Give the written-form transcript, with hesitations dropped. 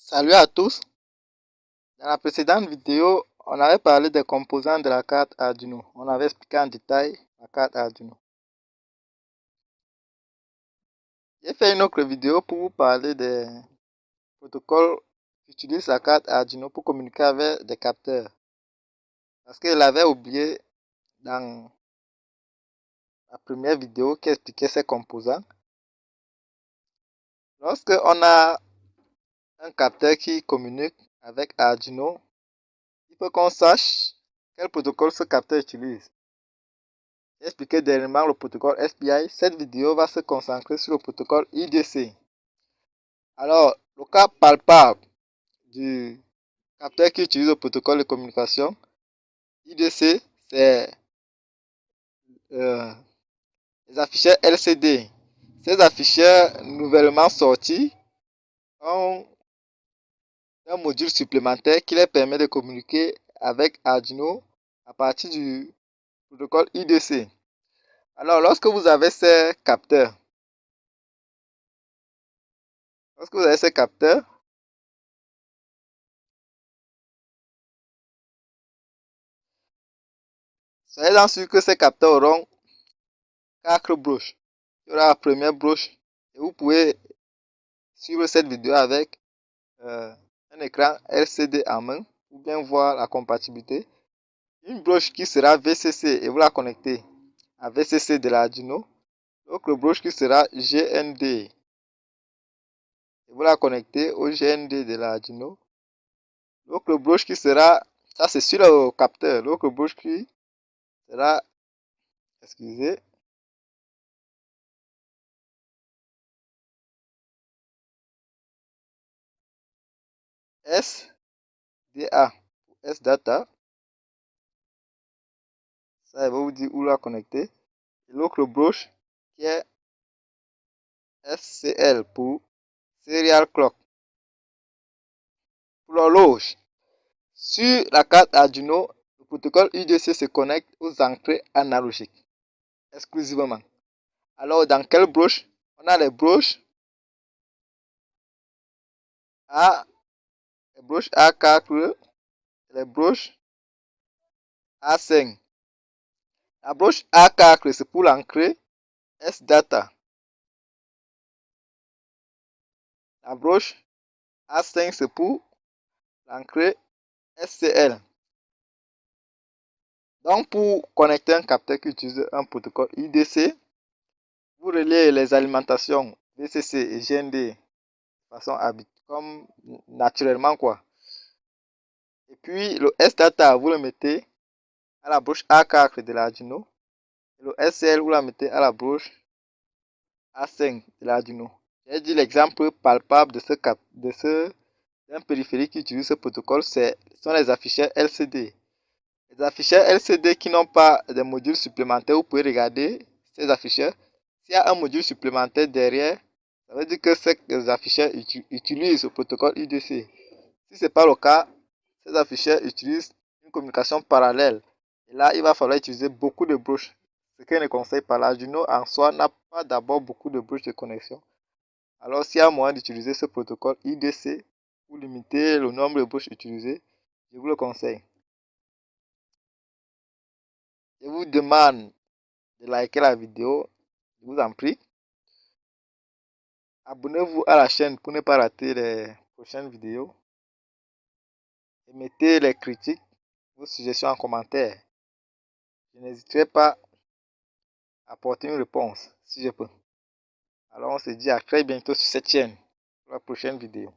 Salut à tous. Dans la précédente vidéo, on avait parlé des composants de la carte Arduino. On avait expliqué en détail la carte Arduino. J'ai fait une autre vidéo pour vous parler des protocoles qui utilisent la carte Arduino pour communiquer avec des capteurs. Parce que je l'avais oublié dans la première vidéo qui expliquait ces composants. Lorsque on a un capteur qui communique avec Arduino, il faut qu'on sache quel protocole ce capteur utilise. J'ai expliqué dernièrement le protocole SPI. Cette vidéo va se concentrer sur le protocole IDC. Alors, le cas palpable du capteur qui utilise le protocole de communication IDC, c'est les afficheurs LCD. Ces afficheurs nouvellement sortis ont un module supplémentaire qui leur permet de communiquer avec Arduino à partir du protocole IDC. Alors, lorsque vous avez ces capteurs, soyez-en sûr que ces capteurs auront 4 broches. Il y aura la première broche et vous pouvez suivre cette vidéo avec un écran LCD en main pour bien voir la compatibilité. Une broche qui sera VCC et vous la connectez à VCC de l'Arduino. L'autre broche qui sera GND et vous la connectez au GND de l'Arduino. L'autre broche qui sera, ça c'est sur le capteur, l'autre broche qui sera, excusez, SDA, SDATA. Ça, il va vous dire où la connecter. Et l'autre broche qui est SCL pour Serial Clock. Pour l'horloge, sur la carte Arduino, le protocole IDC se connecte aux entrées analogiques exclusivement. Alors, dans quelle broche? On a les broches A4, les broches A5. La broche A4, c'est pour l'entrée SDATA. La broche A5, c'est pour l'entrée SCL. Donc, pour connecter un capteur qui utilise un protocole IDC, vous reliez les alimentations VCC et GND de façon habituelle, comme naturellement quoi. Et puis, le SDATA, vous le mettez à la broche A4 de l'Arduino. Et le SCL, vous la mettez à la broche A5 de l'Arduino. J'ai dit l'exemple palpable d'un périphérique qui utilise ce protocole, ce sont les afficheurs LCD. Les afficheurs LCD qui n'ont pas de module supplémentaire, vous pouvez regarder ces afficheurs. S'il y a un module supplémentaire derrière, ça veut dire que ces afficheurs utilisent le protocole IDC. Si ce n'est pas le cas, ces afficheurs utilisent une communication parallèle. Et là, il va falloir utiliser beaucoup de broches. Ce que je ne conseille pas. L'Arduino en soi n'a pas d'abord beaucoup de broches de connexion. Alors, s'il y a moyen d'utiliser ce protocole IDC pour limiter le nombre de broches utilisées, je vous le conseille. Je vous demande de liker la vidéo, je vous en prie. Abonnez-vous à la chaîne pour ne pas rater les prochaines vidéos. Et mettez les critiques, vos suggestions en commentaire. Je n'hésiterai pas à apporter une réponse si je peux. Alors on se dit à très bientôt sur cette chaîne pour la prochaine vidéo.